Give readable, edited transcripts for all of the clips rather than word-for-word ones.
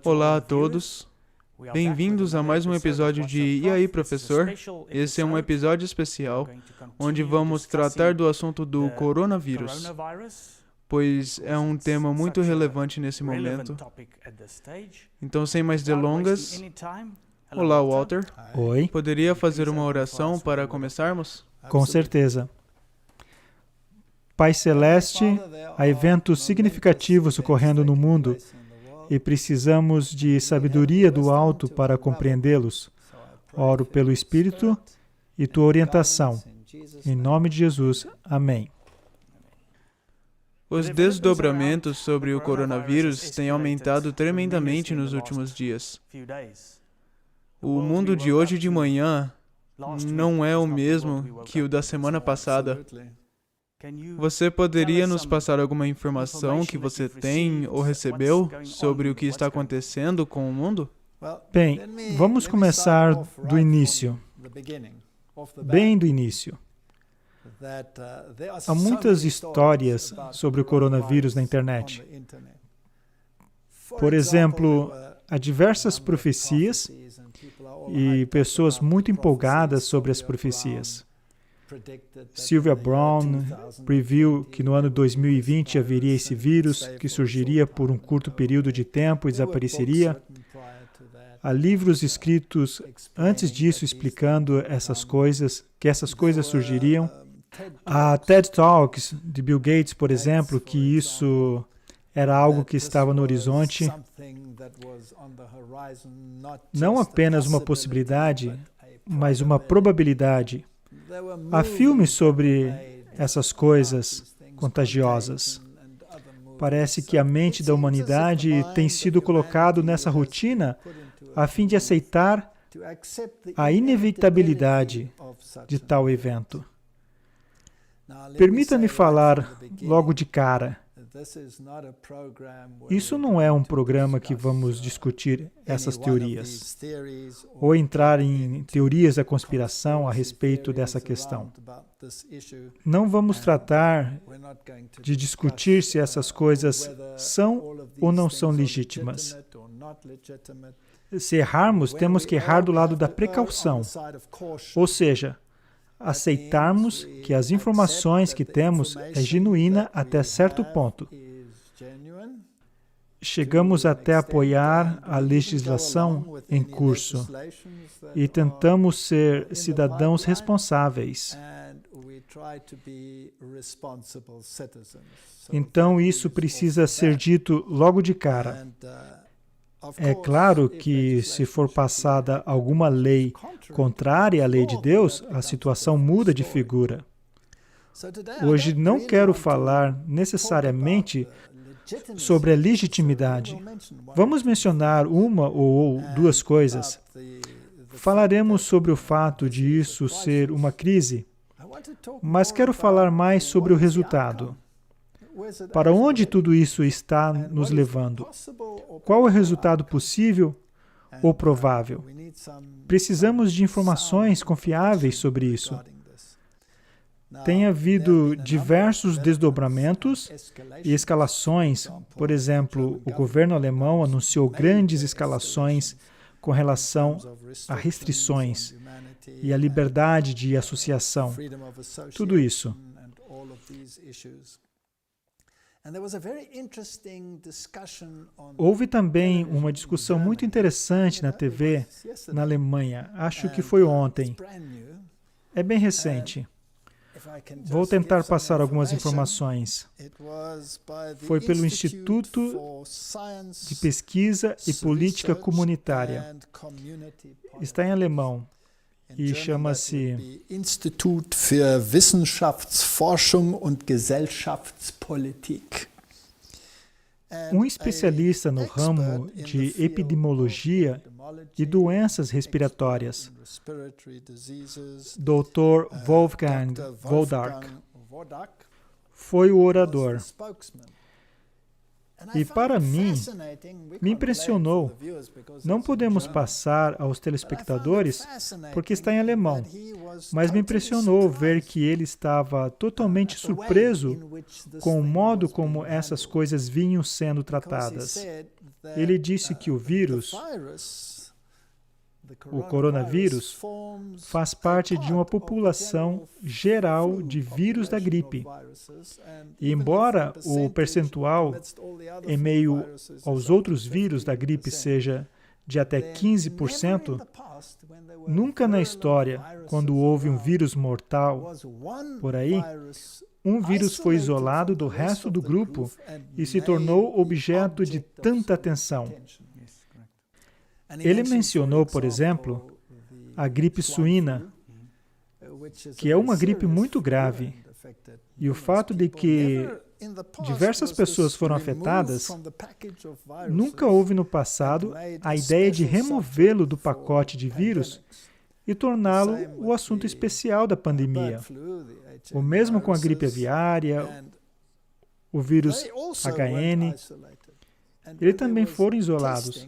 Olá a todos, bem-vindos a mais um episódio de E aí, professor? Esse é um episódio especial, onde vamos tratar do assunto do coronavírus, pois é um tema muito relevante nesse momento. Então, sem mais delongas, olá, Walter. Oi. Poderia fazer uma oração para começarmos? Com certeza. Pai Celeste, há eventos significativos ocorrendo no mundo e precisamos de sabedoria do alto para compreendê-los. Oro pelo Espírito e tua orientação. Em nome de Jesus. Amém. Os desdobramentos sobre o coronavírus têm aumentado tremendamente nos últimos dias. O mundo de hoje de manhã não é o mesmo que o da semana passada. Você poderia nos passar alguma informação que você tem ou recebeu sobre o que está acontecendo com o mundo? Bem, vamos começar do início. Bem do início. Há muitas histórias sobre o coronavírus na internet. Por exemplo, há diversas profecias e pessoas muito empolgadas sobre as profecias. Sylvia Browne previu que no ano 2020 haveria esse vírus que surgiria por um curto período de tempo e desapareceria. Há livros escritos antes disso explicando que essas coisas surgiriam. Há TED Talks de Bill Gates, por exemplo, que isso era algo que estava no horizonte. Não apenas uma possibilidade, mas uma probabilidade. Há filmes sobre essas coisas contagiosas. Parece que a mente da humanidade tem sido colocado nessa rotina a fim de aceitar a inevitabilidade de tal evento. Permita-me falar logo de cara. Isso não é um programa que vamos discutir essas teorias, ou entrar em teorias da conspiração a respeito dessa questão. Não vamos tratar de discutir se essas coisas são ou não são legítimas. Se errarmos, temos que errar do lado da precaução, ou seja, aceitarmos que as informações que temos é genuína até certo ponto. Chegamos até apoiar a legislação em curso e tentamos ser cidadãos responsáveis. Então isso precisa ser dito logo de cara. É claro que, se for passada alguma lei contrária à lei de Deus, a situação muda de figura. Hoje não quero falar necessariamente sobre a legitimidade. Vamos mencionar uma ou duas coisas. Falaremos sobre o fato de isso ser uma crise, mas quero falar mais sobre o resultado. Para onde tudo isso está nos levando? Qual é o resultado possível ou provável? Precisamos de informações confiáveis sobre isso. Tem havido diversos desdobramentos e escalações. Por exemplo, o governo alemão anunciou grandes escalações com relação a restrições e a liberdade de associação. Tudo isso. Houve também uma discussão muito interessante na TV na Alemanha. Acho que foi ontem. É bem recente. Vou tentar passar algumas informações. Foi pelo Instituto de Pesquisa e Política Comunitária. Está em alemão e chama-se Institut für Wissenschaftsforschung und Gesellschaftspolitik. Um especialista no ramo de epidemiologia e doenças respiratórias, Dr. Wolfgang Wodark, foi o orador. E para mim, me impressionou. Não podemos passar aos telespectadores porque está em alemão, mas me impressionou ver que ele estava totalmente surpreso com o modo como essas coisas vinham sendo tratadas. Ele disse que o vírus, o coronavírus, faz parte de uma população geral de vírus da gripe. E embora o percentual em meio aos outros vírus da gripe seja de até 15%, nunca na história, quando houve um vírus mortal por aí, um vírus foi isolado do resto do grupo e se tornou objeto de tanta atenção. Ele mencionou, por exemplo, a gripe suína, que é uma gripe muito grave, e o fato de que diversas pessoas foram afetadas, nunca houve no passado a ideia de removê-lo do pacote de vírus e torná-lo o assunto especial da pandemia. O mesmo com a gripe aviária, o vírus HN, eles também foram isolados.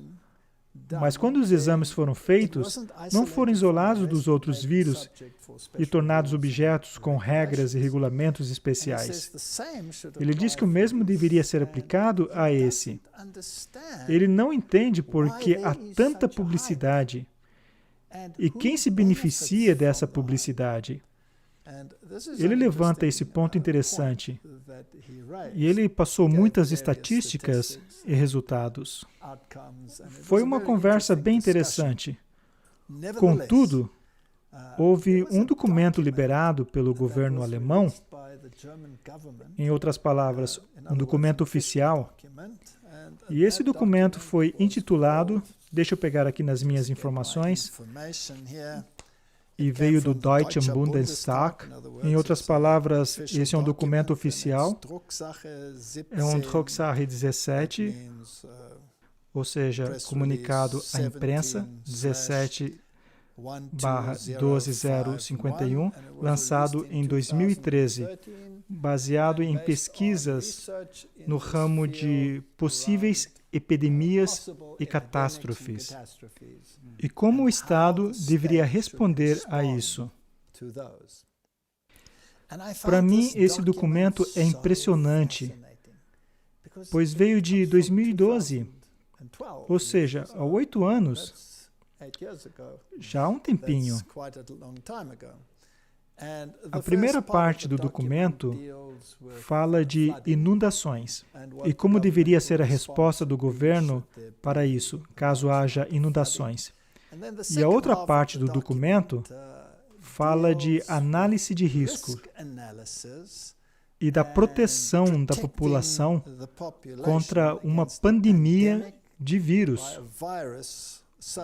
Mas quando os exames foram feitos, não foram isolados dos outros vírus e tornados objetos com regras e regulamentos especiais. Ele diz que o mesmo deveria ser aplicado a esse. Ele não entende por que há tanta publicidade e quem se beneficia dessa publicidade. Ele levanta esse ponto interessante e ele passou muitas estatísticas e resultados. Foi uma conversa bem interessante. Contudo, houve um documento liberado pelo governo alemão, em outras palavras, um documento oficial, e esse documento foi intitulado, deixa eu pegar aqui nas minhas informações, e veio do Deutschen Bundestag. Em outras palavras, esse é um documento oficial. É um Drucksache 17, ou seja, comunicado à imprensa 17/12051, lançado em 2013, baseado em pesquisas no ramo de possíveis epidemias e catástrofes. E como o Estado deveria responder a isso? Para mim, esse documento é impressionante, pois veio de 2012, ou seja, há 8 anos, já há um tempinho. A primeira parte do documento fala de inundações e como deveria ser a resposta do governo para isso, caso haja inundações. E a outra parte do documento fala de análise de risco e da proteção da população contra uma pandemia de vírus,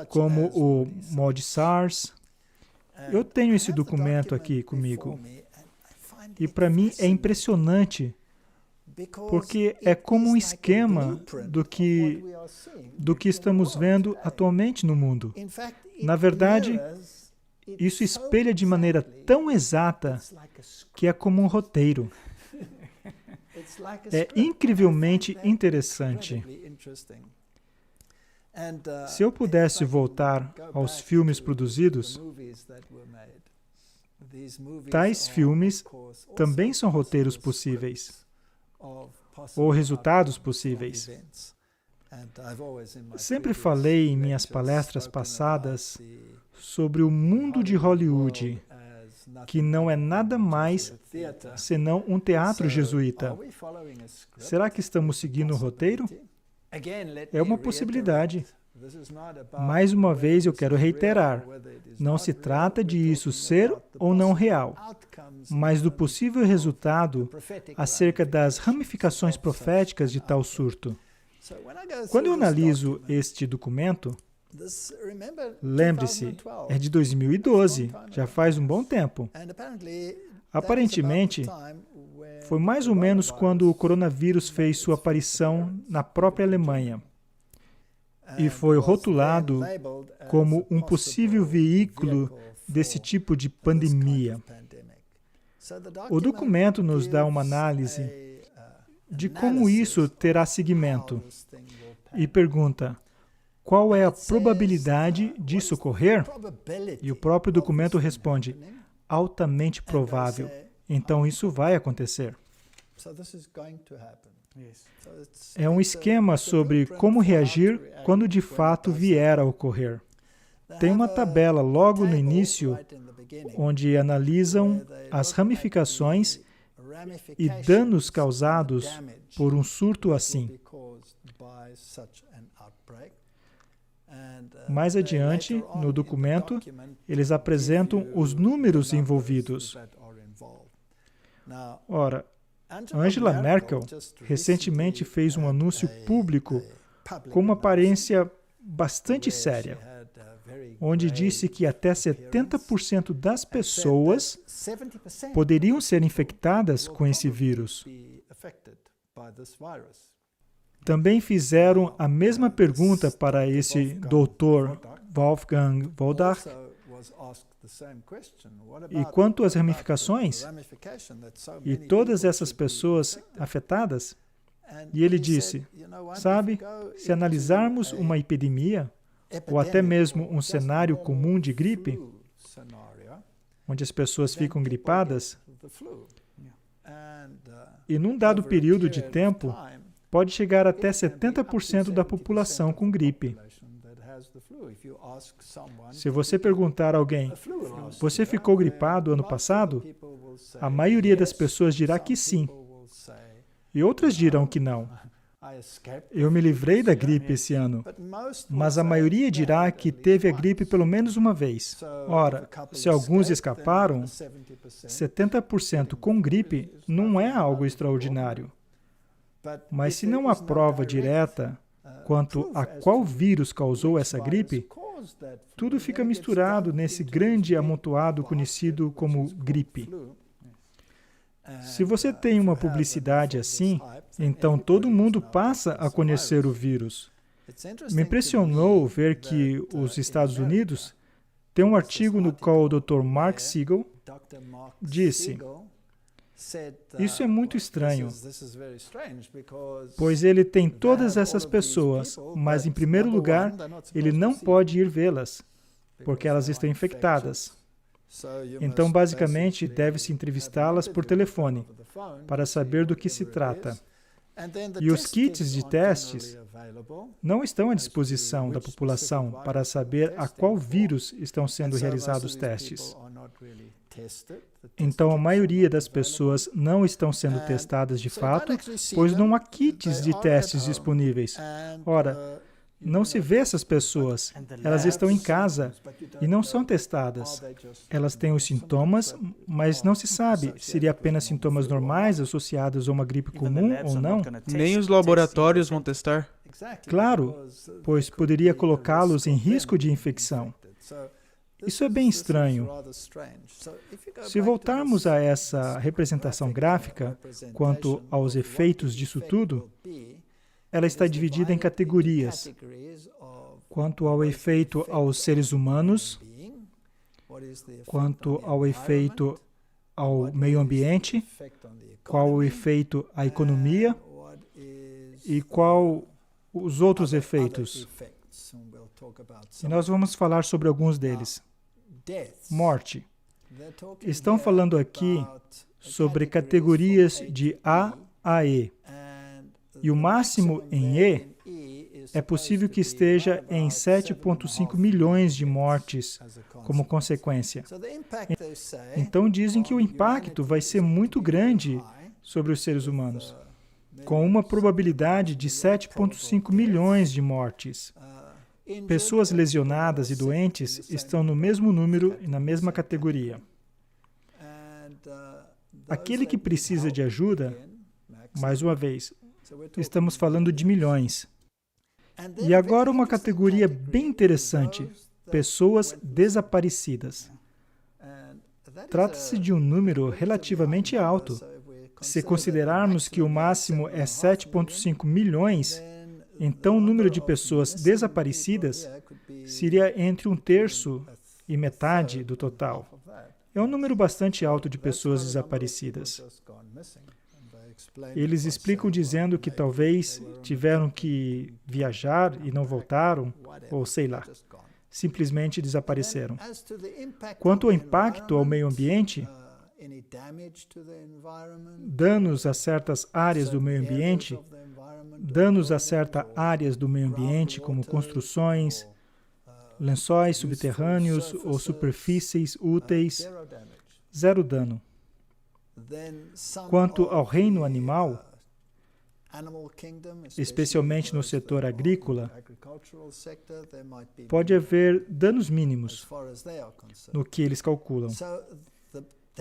como o mod SARS. Eu tenho esse documento aqui comigo. E para mim é impressionante, porque é como um esquema do que estamos vendo atualmente no mundo. Na verdade, isso espelha de maneira tão exata que é como um roteiro. É incrivelmente interessante. Se eu pudesse voltar aos filmes produzidos, tais filmes também são roteiros possíveis, ou resultados possíveis. Sempre falei em minhas palestras passadas sobre o mundo de Hollywood, que não é nada mais senão um teatro jesuíta. Será que estamos seguindo o roteiro? É uma possibilidade. Mais uma vez, eu quero reiterar, não se trata de isso ser ou não real, mas do possível resultado acerca das ramificações proféticas de tal surto. Quando eu analiso este documento, lembre-se, é de 2012, já faz um bom tempo. Aparentemente, foi mais ou menos quando o coronavírus fez sua aparição na própria Alemanha e foi rotulado como um possível veículo desse tipo de pandemia. O documento nos dá uma análise de como isso terá seguimento e pergunta: qual é a probabilidade disso ocorrer? E o próprio documento responde: altamente provável. Então isso vai acontecer. É um esquema sobre como reagir quando de fato vier a ocorrer. Tem uma tabela logo no início, onde analisam as ramificações e danos causados por um surto assim. Mais adiante, no documento, eles apresentam os números envolvidos. Ora, Angela Merkel recentemente fez um anúncio público com uma aparência bastante séria, onde disse que até 70% das pessoas poderiam ser infectadas com esse vírus. Também fizeram a mesma pergunta para esse Dr. Wolfgang Wodarch. E quanto às ramificações? E todas essas pessoas afetadas? E ele disse, sabe, se analisarmos uma epidemia, ou até mesmo um cenário comum de gripe, onde as pessoas ficam gripadas, e num dado período de tempo, pode chegar até 70% da população com gripe. Se você perguntar a alguém, você ficou gripado ano passado? A maioria das pessoas dirá que sim. E outras dirão que não. Eu me livrei da gripe esse ano, mas a maioria dirá que teve a gripe pelo menos uma vez. Ora, se alguns escaparam, 70% com gripe não é algo extraordinário. Mas se não há prova direta quanto a qual vírus causou essa gripe, tudo fica misturado nesse grande amontoado conhecido como gripe. Se você tem uma publicidade assim, então todo mundo passa a conhecer o vírus. Me impressionou ver que os Estados Unidos têm um artigo no qual o Dr. Mark Siegel disse: isso é muito estranho, pois ele tem todas essas pessoas, mas em primeiro lugar, ele não pode ir vê-las, porque elas estão infectadas. Então, basicamente, deve-se entrevistá-las por telefone, para saber do que se trata. E os kits de testes não estão à disposição da população para saber a qual vírus estão sendo realizados testes. Então, a maioria das pessoas não estão sendo testadas de fato, pois não há kits de testes disponíveis. Ora, não se vê essas pessoas. Elas estão em casa e não são testadas. Elas têm os sintomas, mas não se sabe se seriam apenas sintomas normais associados a uma gripe comum ou não. Nem os laboratórios vão testar. Claro, pois poderia colocá-los em risco de infecção. Isso é bem estranho. Se voltarmos a essa representação gráfica quanto aos efeitos disso tudo, ela está dividida em categorias. Quanto ao efeito aos seres humanos, quanto ao efeito ao meio ambiente, qual o efeito à economia e qual os outros efeitos. E nós vamos falar sobre alguns deles. Morte. Estão falando aqui sobre categorias de A a E. E o máximo em E é possível que esteja em 7,5 milhões de mortes como consequência. Então dizem que o impacto vai ser muito grande sobre os seres humanos, com uma probabilidade de 7,5 milhões de mortes. Pessoas lesionadas e doentes estão no mesmo número e na mesma categoria. Aquele que precisa de ajuda, mais uma vez, estamos falando de milhões. E agora uma categoria bem interessante, pessoas desaparecidas. Trata-se de um número relativamente alto. Se considerarmos que o máximo é 7,5 milhões, então o número de pessoas desaparecidas seria entre 1/3 e metade do total. É um número bastante alto de pessoas desaparecidas. Eles explicam dizendo que talvez tiveram que viajar e não voltaram, ou sei lá, simplesmente desapareceram. Quanto ao impacto ao meio ambiente, danos a certas áreas do meio ambiente, danos a certas áreas do meio ambiente, como construções, lençóis subterrâneos ou superfícies úteis, zero dano. Quanto ao reino animal, especialmente no setor agrícola, pode haver danos mínimos no que eles calculam.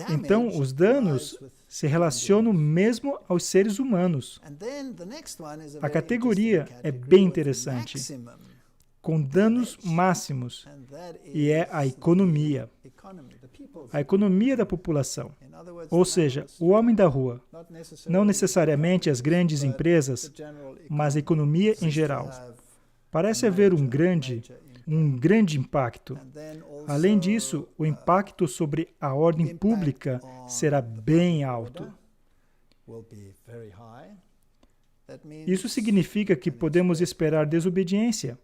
Então, os danos se relacionam mesmo aos seres humanos. A categoria é bem interessante, com danos máximos, e é a economia da população. Ou seja, o homem da rua, não necessariamente as grandes empresas, mas a economia em geral. Parece haver um grande impacto. Além disso, o impacto sobre a ordem pública será bem alto. Isso significa que podemos esperar desobediência,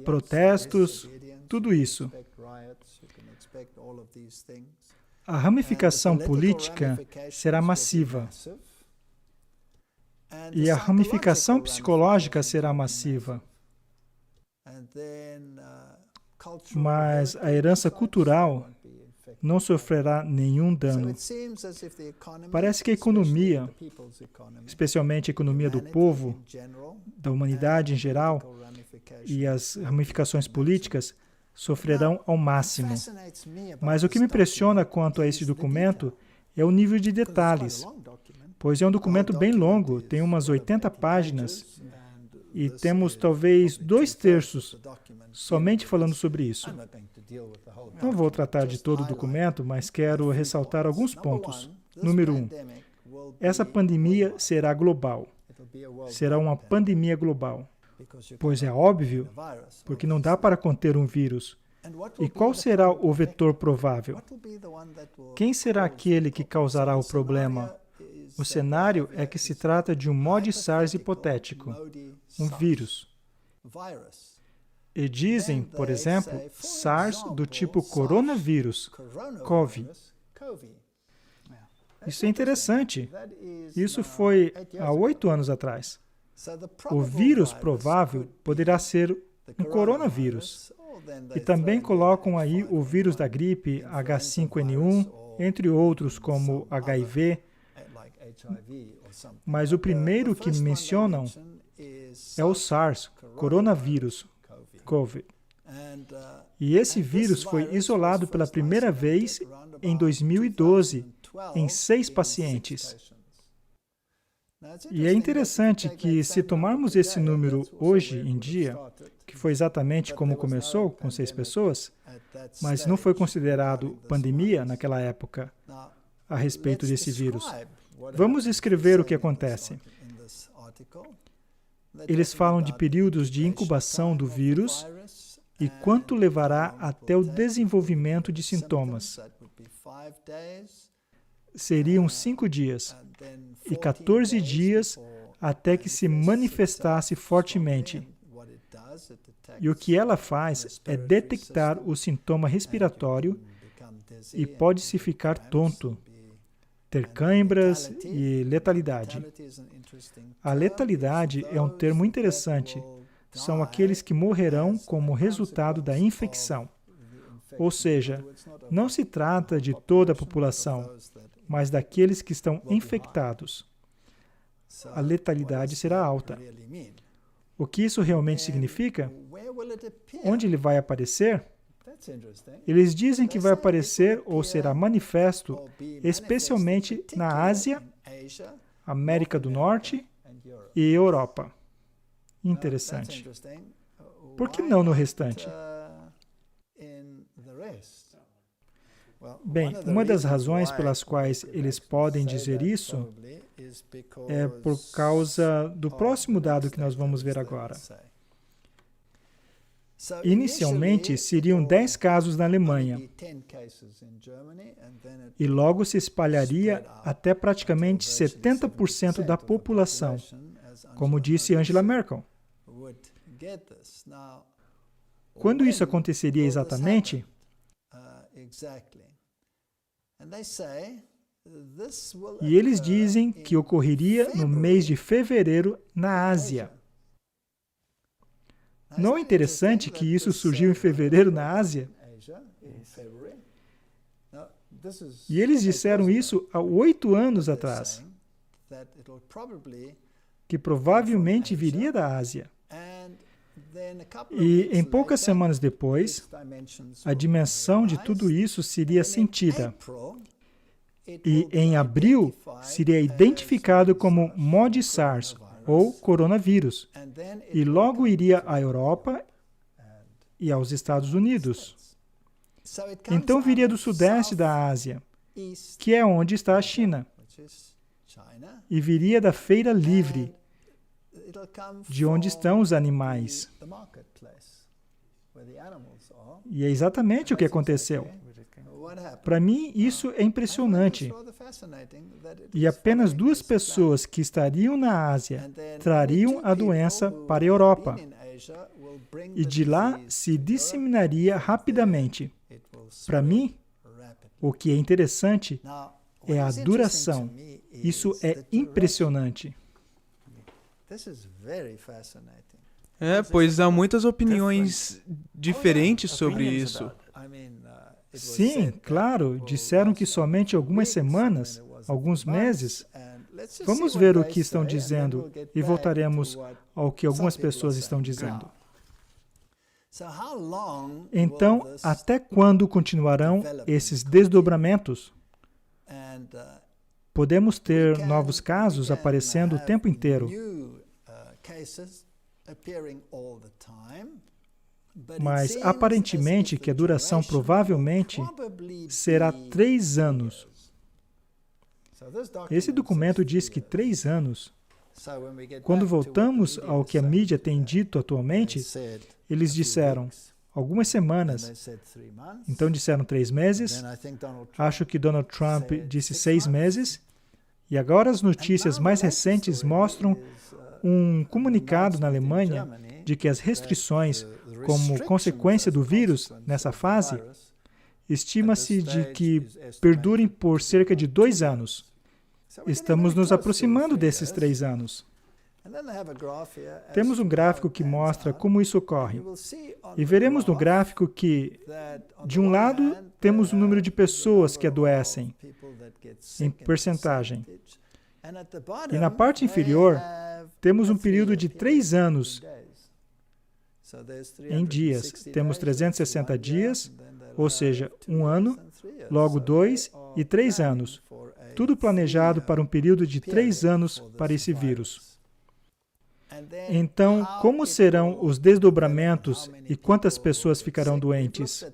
protestos, tudo isso. A ramificação política será massiva. E a ramificação psicológica será massiva. Mas a herança cultural não sofrerá nenhum dano. Parece que a economia, especialmente a economia do povo, da humanidade em geral, e as ramificações políticas, sofrerão ao máximo. Mas o que me impressiona quanto a esse documento é o nível de detalhes, pois é um documento bem longo, tem umas 80 páginas, e temos talvez 2/3 somente falando sobre isso. Não vou tratar de todo o documento, mas quero ressaltar alguns pontos. Número 1. Essa pandemia será global. Será uma pandemia global. Pois é óbvio, porque não dá para conter um vírus. E qual será o vetor provável? Quem será aquele que causará o problema? O cenário é que se trata de um mod SARS hipotético, um vírus. E dizem, por exemplo, SARS do tipo coronavírus, CoV. Isso é interessante. Isso foi há 8 anos atrás. O vírus provável poderá ser um coronavírus. E também colocam aí o vírus da gripe H5N1, entre outros como HIV. Mas o primeiro que mencionam é o SARS, coronavírus, COVID. E esse vírus foi isolado pela primeira vez em 2012, em 6 pacientes. E é interessante que, se tomarmos esse número hoje em dia, que foi exatamente como começou, com 6 pessoas, mas não foi considerado pandemia naquela época a respeito desse vírus. Vamos escrever o que acontece. Eles falam de períodos de incubação do vírus e quanto levará até o desenvolvimento de sintomas. Seriam 5 dias e 14 dias até que se manifestasse fortemente. E o que ela faz é detectar o sintoma respiratório e pode-se ficar tonto, ter cãibras e letalidade. A letalidade é um termo interessante. São aqueles que morrerão como resultado da infecção. Ou seja, não se trata de toda a população, mas daqueles que estão infectados. A letalidade será alta. O que isso realmente significa? Onde ele vai aparecer? Eles dizem que vai aparecer ou será manifesto especialmente na Ásia, América do Norte e Europa. Interessante. Por que não no restante? Bem, uma das razões pelas quais eles podem dizer isso é por causa do próximo dado que nós vamos ver agora. Inicialmente, seriam 10 casos na Alemanha, e logo se espalharia até praticamente 70% da população, como disse Angela Merkel. Quando isso aconteceria exatamente? E eles dizem que ocorreria no mês de fevereiro na Ásia. Não é interessante que isso surgiu em fevereiro na Ásia? E eles disseram isso há 8 anos atrás, que provavelmente viria da Ásia. E em poucas semanas depois, a dimensão de tudo isso seria sentida. E em abril, seria identificado como MOD-SARS, ou coronavírus, e logo iria à Europa e aos Estados Unidos. Então viria do sudeste da Ásia, que é onde está a China, e viria da feira livre, de onde estão os animais. E é exatamente o que aconteceu. Para mim, isso é impressionante. E apenas 2 pessoas que estariam na Ásia trariam a doença para a Europa. E de lá se disseminaria rapidamente. Para mim, o que é interessante é a duração. Isso é impressionante. Pois há muitas opiniões diferentes sobre isso. Sim, claro, disseram que somente algumas semanas, alguns meses. Vamos ver o que estão dizendo e voltaremos ao que algumas pessoas estão dizendo. Então, até quando continuarão esses desdobramentos? Podemos ter novos casos aparecendo o tempo inteiro. Mas, aparentemente, que a duração provavelmente será 3 anos. Esse documento diz que 3 anos. Quando voltamos ao que a mídia tem dito atualmente, eles disseram algumas semanas. Então disseram 3 meses. Acho que Donald Trump disse 6 meses. E agora as notícias mais recentes mostram um comunicado na Alemanha de que as restrições, como consequência do vírus nessa fase, estima-se de que perdurem por cerca de 2 anos. Estamos nos aproximando desses 3 anos. Temos um gráfico que mostra como isso ocorre. E veremos no gráfico que, de um lado, temos o número de pessoas que adoecem, em percentagem. E na parte inferior, temos um período de 3 anos em dias. Temos 360 dias, ou seja, 1 ano, logo 2 e 3 anos. Tudo planejado para um período de 3 anos para esse vírus. Então, como serão os desdobramentos e quantas pessoas ficarão doentes?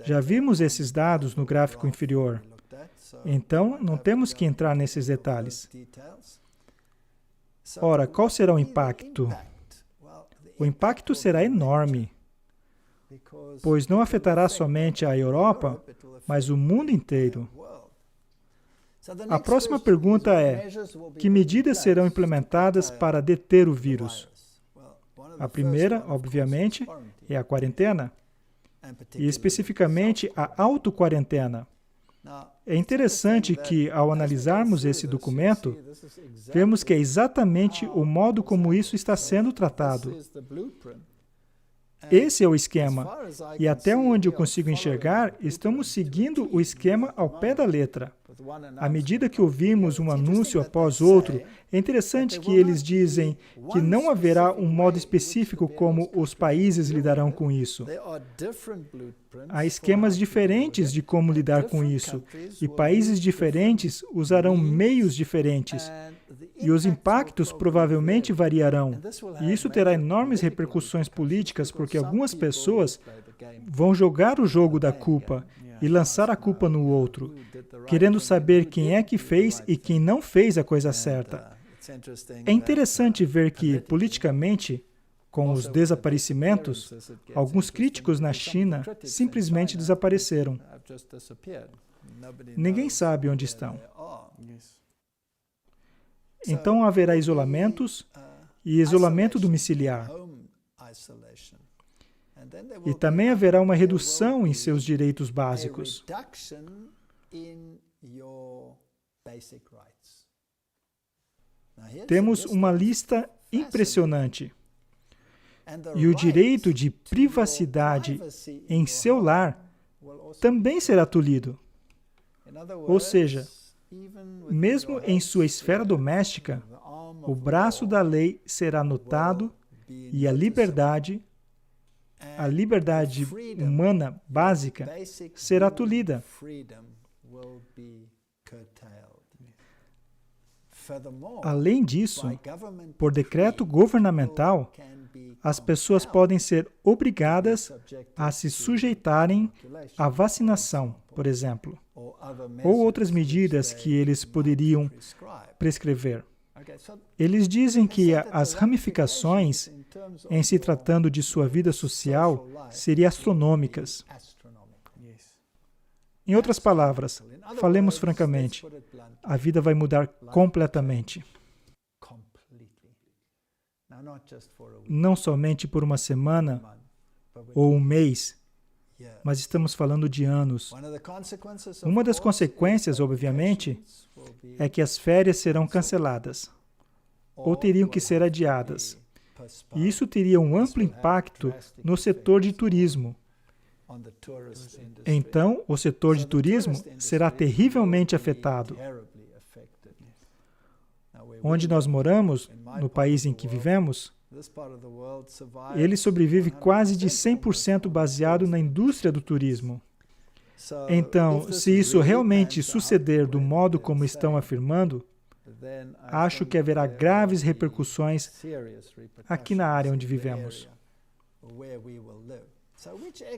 Já vimos esses dados no gráfico inferior. Então, não temos que entrar nesses detalhes. Ora, qual será o impacto? O impacto será enorme, pois não afetará somente a Europa, mas o mundo inteiro. A próxima pergunta é: que medidas serão implementadas para deter o vírus? A primeira, obviamente, é a quarentena, e especificamente a autoquarentena. É interessante que, ao analisarmos esse documento, vemos que é exatamente o modo como isso está sendo tratado. Esse é o esquema, e até onde eu consigo enxergar, estamos seguindo o esquema ao pé da letra. À medida que ouvimos um anúncio após outro, é interessante que eles dizem que não haverá um modo específico como os países lidarão com isso. Há esquemas diferentes de como lidar com isso, e países diferentes usarão meios diferentes. E os impactos provavelmente variarão. E isso terá enormes repercussões políticas, porque algumas pessoas vão jogar o jogo da culpa e lançar a culpa no outro, querendo saber quem é que fez e quem não fez a coisa certa. É interessante ver que, politicamente, com os desaparecimentos, alguns críticos na China simplesmente desapareceram. Ninguém sabe onde estão. Então haverá isolamentos e isolamento domiciliar. E também haverá uma redução em seus direitos básicos. Temos uma lista impressionante. E o direito de privacidade em seu lar também será tolhido. Ou seja, mesmo em sua esfera doméstica, o braço da lei será notado e a liberdade humana básica será tolhida. Além disso, por decreto governamental, as pessoas podem ser obrigadas a se sujeitarem à vacinação, por exemplo, ou outras medidas que eles poderiam prescrever. Eles dizem que as ramificações, em se tratando de sua vida social, seriam astronômicas. Em outras palavras, falemos francamente, a vida vai mudar completamente. Não somente por uma semana ou um mês, mas estamos falando de anos. Uma das consequências, obviamente, é que as férias serão canceladas ou teriam que ser adiadas. E isso teria um amplo impacto no setor de turismo. Então, o setor de turismo será terrivelmente afetado. Onde nós moramos, no país em que vivemos, ele sobrevive quase de 100% baseado na indústria do turismo. Então, se isso realmente suceder do modo como estão afirmando, acho que haverá graves repercussões aqui na área onde vivemos.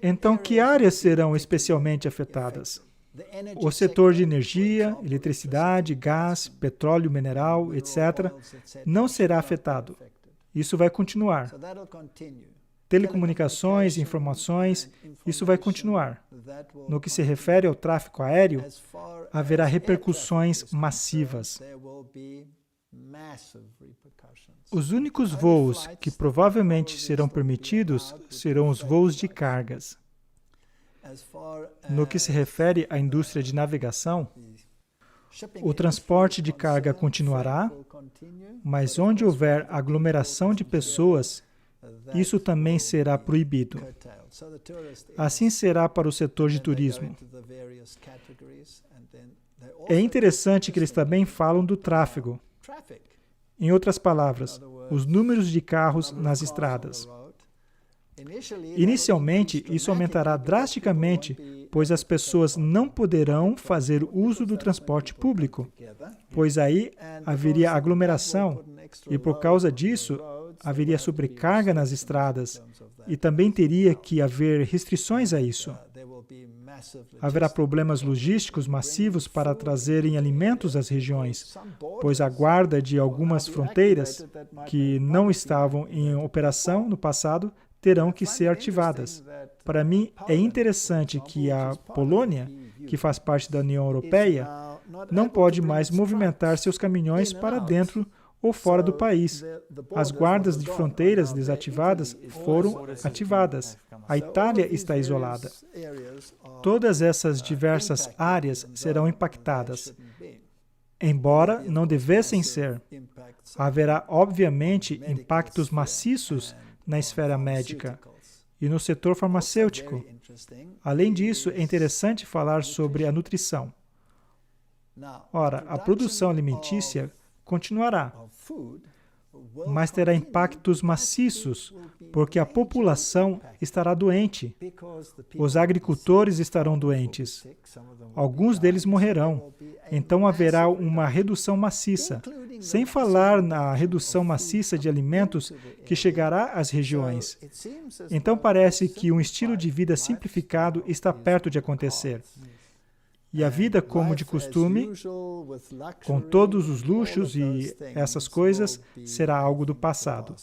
Então, que áreas serão especialmente afetadas? O setor de energia, eletricidade, gás, petróleo mineral, etc., não será afetado. Isso vai continuar. Telecomunicações, informações, isso vai continuar. No que se refere ao tráfego aéreo, haverá repercussões massivas. Os únicos voos que provavelmente serão permitidos serão os voos de cargas. No que se refere à indústria de navegação, o transporte de carga continuará, mas onde houver aglomeração de pessoas, isso também será proibido. Assim será para o setor de turismo. É interessante que eles também falam do tráfego. Em outras palavras, os números de carros nas estradas. Inicialmente, isso aumentará drasticamente, pois as pessoas não poderão fazer uso do transporte público, pois aí haveria aglomeração e, por causa disso, haveria sobrecarga nas estradas e também teria que haver restrições a isso. Haverá problemas logísticos massivos para trazerem alimentos às regiões, pois a guarda de algumas fronteiras que não estavam em operação no passado terão que ser ativadas. Para mim, é interessante que a Polônia, que faz parte da União Europeia, não pode mais movimentar seus caminhões para dentro ou fora do país. As guardas de fronteiras desativadas foram ativadas. A Itália está isolada. Todas essas diversas áreas serão impactadas. Embora não devessem ser, haverá, obviamente, impactos maciços na esfera médica e no setor farmacêutico. Além disso, é interessante falar sobre a nutrição. Ora, a produção alimentícia continuará, mas terá impactos maciços, porque a população estará doente. Os agricultores estarão doentes. Alguns deles morrerão. Então haverá uma redução maciça, sem falar na redução maciça de alimentos que chegará às regiões. Então parece que um estilo de vida simplificado está perto de acontecer. E a vida como de costume, com todos os luxos e essas coisas, será algo do passado.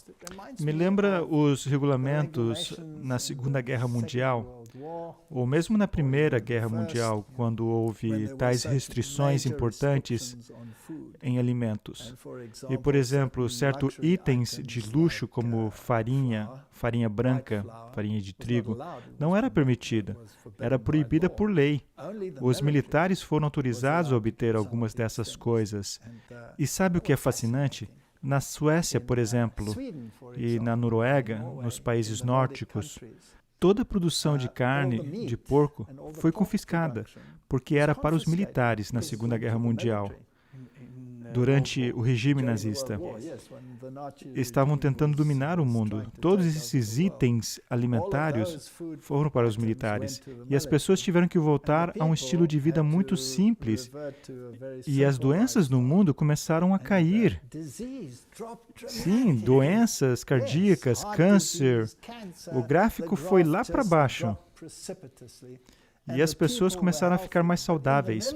Me lembra os regulamentos na Segunda Guerra Mundial, Ou mesmo na Primeira Guerra Mundial, quando houve tais restrições importantes em alimentos. E, por exemplo, certos itens de luxo como farinha branca, farinha de trigo, não era permitida, era proibida por lei. Os militares foram autorizados a obter algumas dessas coisas. E sabe o que é fascinante? Na Suécia, por exemplo, e na Noruega, nos países nórdicos, toda a produção de carne de porco foi confiscada, porque era para os militares na Segunda Guerra Mundial. Durante o regime nazista, estavam tentando dominar o mundo. Todos esses itens alimentares foram para os militares. E as pessoas tiveram que voltar a um estilo de vida muito simples. E as doenças no mundo começaram a cair. Sim, doenças cardíacas, câncer. O gráfico foi lá para baixo. E as pessoas começaram a ficar mais saudáveis.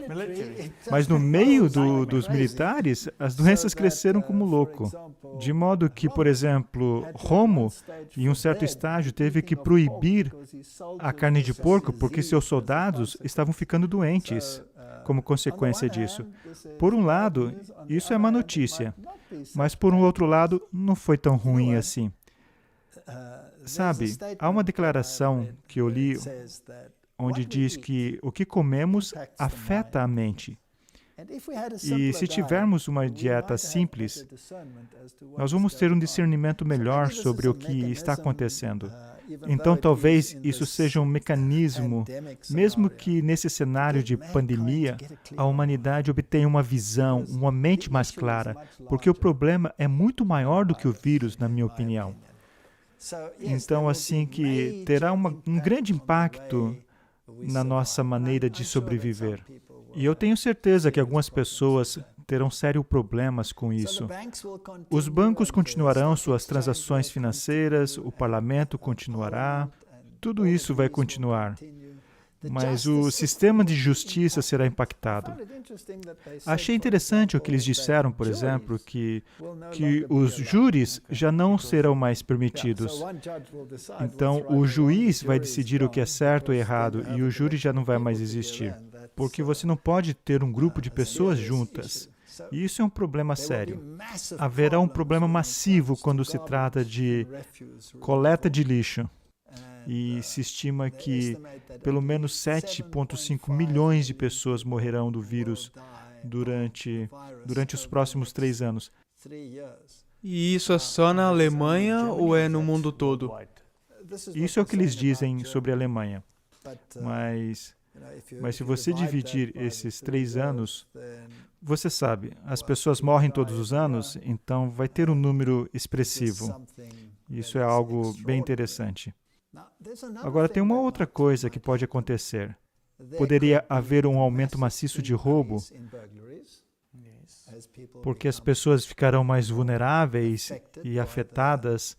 Mas no meio dos militares, as doenças cresceram como louco. De modo que, por exemplo, Romo, em um certo estágio, teve que proibir a carne de porco porque seus soldados estavam ficando doentes como consequência disso. Por um lado, isso é uma notícia. Mas, por um outro lado, não foi tão ruim assim. Sabe, há uma declaração que eu li onde diz que o que comemos afeta a mente. E se tivermos uma dieta simples, nós vamos ter um discernimento melhor sobre o que está acontecendo. Então, talvez isso seja um mecanismo, mesmo que nesse cenário de pandemia, a humanidade obtenha uma visão, uma mente mais clara, porque o problema é muito maior do que o vírus, na minha opinião. Então, assim que terá um grande impacto na nossa maneira de sobreviver. E eu tenho certeza que algumas pessoas terão sérios problemas com isso. Os bancos continuarão suas transações financeiras, o parlamento continuará, tudo isso vai continuar. Mas o sistema de justiça será impactado. Achei interessante o que eles disseram, por exemplo, que os júris já não serão mais permitidos. Então, o juiz vai decidir o que é certo ou errado e o júri já não vai mais existir. Porque você não pode ter um grupo de pessoas juntas. E isso é um problema sério. Haverá um problema massivo quando se trata de coleta de lixo. E se estima que pelo menos 7,5 milhões de pessoas morrerão do vírus durante os próximos 3 anos. E isso é só na Alemanha ou é no mundo todo? Isso é o que eles dizem sobre a Alemanha. Mas se você dividir esses 3 anos, você sabe, as pessoas morrem todos os anos, então vai ter um número expressivo. Isso é algo bem interessante. Agora, tem uma outra coisa que pode acontecer. Poderia haver um aumento maciço de roubo, porque as pessoas ficarão mais vulneráveis e afetadas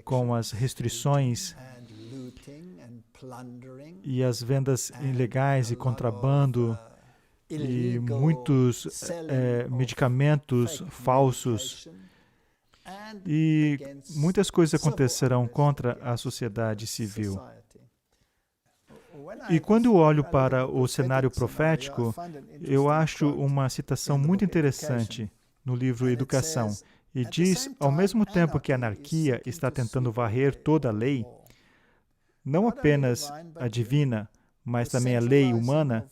com as restrições e as vendas ilegais e contrabando e muitos medicamentos falsos. E muitas coisas acontecerão contra a sociedade civil. E quando eu olho para o cenário profético, eu acho uma citação muito interessante no livro Educação. E diz, ao mesmo tempo que a anarquia está tentando varrer toda a lei, não apenas a divina, mas também a lei humana,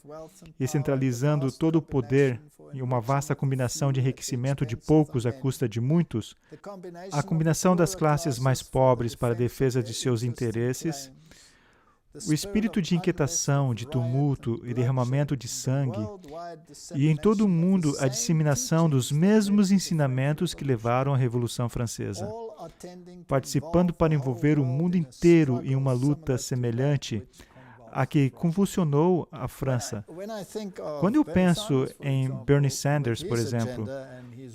e centralizando todo o poder em uma vasta combinação de enriquecimento de poucos à custa de muitos, a combinação das classes mais pobres para a defesa de seus interesses, o espírito de inquietação, de tumulto e derramamento de sangue, e em todo o mundo a disseminação dos mesmos ensinamentos que levaram à Revolução Francesa, participando para envolver o mundo inteiro em uma luta semelhante a que convulsionou a França. Quando eu penso em Bernie Sanders, por exemplo,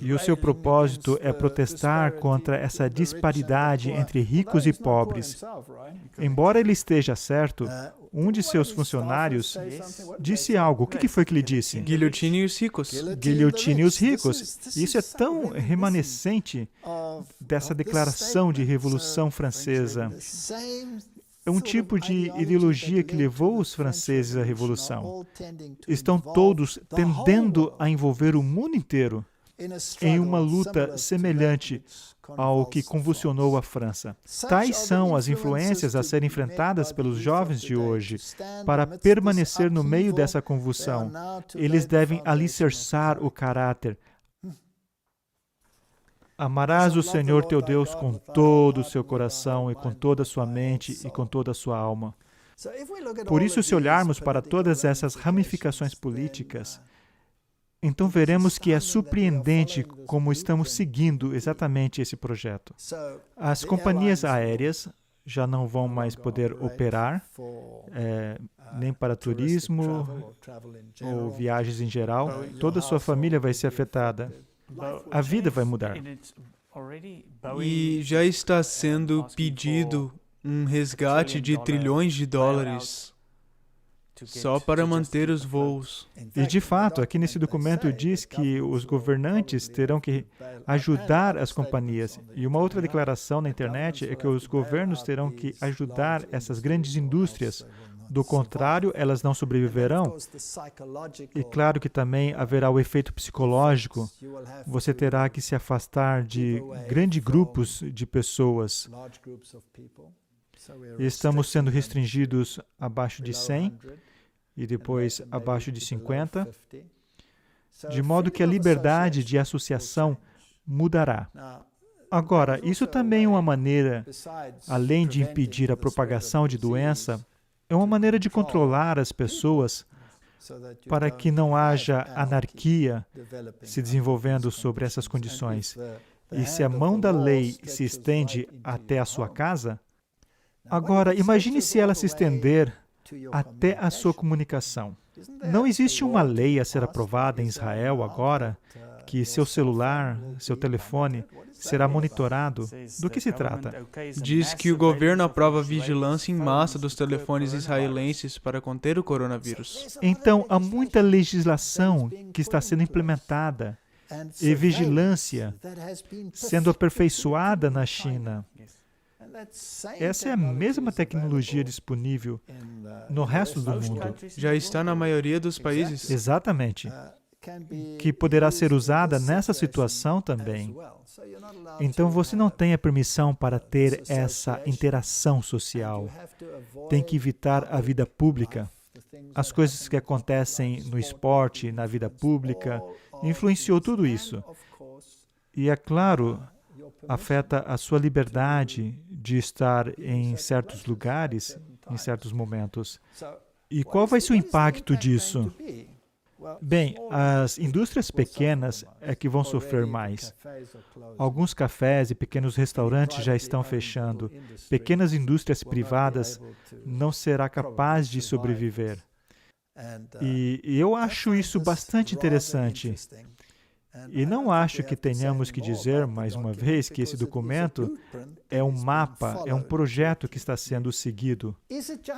e o seu propósito é protestar contra essa disparidade entre ricos e pobres, embora ele esteja certo, um de seus funcionários disse algo. O que foi que ele disse? Guilhotine os ricos. Guilhotine os ricos. Isso é tão remanescente dessa declaração de Revolução Francesa. é um tipo de ideologia que levou os franceses à Revolução. Estão todos tendendo a envolver o mundo inteiro em uma luta semelhante ao que convulsionou a França. Tais são as influências a serem enfrentadas pelos jovens de hoje. Para permanecer no meio dessa convulsão, eles devem alicerçar o caráter. Amarás o Senhor teu Deus com todo o seu coração e com toda a sua mente e com toda a sua alma. Por isso, se olharmos para todas essas ramificações políticas, então veremos que é surpreendente como estamos seguindo exatamente esse projeto. As companhias aéreas já não vão mais poder operar, nem para turismo ou viagens em geral. Toda a sua família vai ser afetada. A vida vai mudar. E já está sendo pedido um resgate de trilhões de dólares só para manter os voos. E, de fato, aqui nesse documento diz que os governantes terão que ajudar as companhias. E uma outra declaração na internet é que os governos terão que ajudar essas grandes indústrias. Do contrário, elas não sobreviverão. E claro que também haverá o efeito psicológico. Você terá que se afastar de grandes grupos de pessoas. Estamos sendo restringidos abaixo de 100 e depois abaixo de 50, de modo que a liberdade de associação mudará. Agora, isso também é uma maneira, além de impedir a propagação de doença, é uma maneira de controlar as pessoas para que não haja anarquia se desenvolvendo sobre essas condições. E se a mão da lei se estende até a sua casa, agora, imagine se ela se estender até a sua comunicação. Não existe uma lei a ser aprovada em Israel agora que seu celular, seu telefone, será monitorado. Do que se trata? Diz que o governo aprova vigilância em massa dos telefones israelenses para conter o coronavírus. Então, há muita legislação que está sendo implementada e vigilância sendo aperfeiçoada na China. Essa é a mesma tecnologia disponível no resto do mundo. Já está na maioria dos países. Exatamente. Que poderá ser usada nessa situação também. Então, você não tem a permissão para ter essa interação social. Tem que evitar a vida pública. As coisas que acontecem no esporte, na vida pública, influenciou tudo isso. E, é claro, afeta a sua liberdade de estar em certos lugares, em certos momentos. E qual vai ser o impacto disso? Bem, as indústrias pequenas é que vão sofrer mais. Alguns cafés e pequenos restaurantes já estão fechando. Pequenas indústrias privadas não serão capazes de sobreviver. E eu acho isso bastante interessante. E não acho que tenhamos que dizer, mais uma vez, que esse documento é um mapa, é um projeto que está sendo seguido.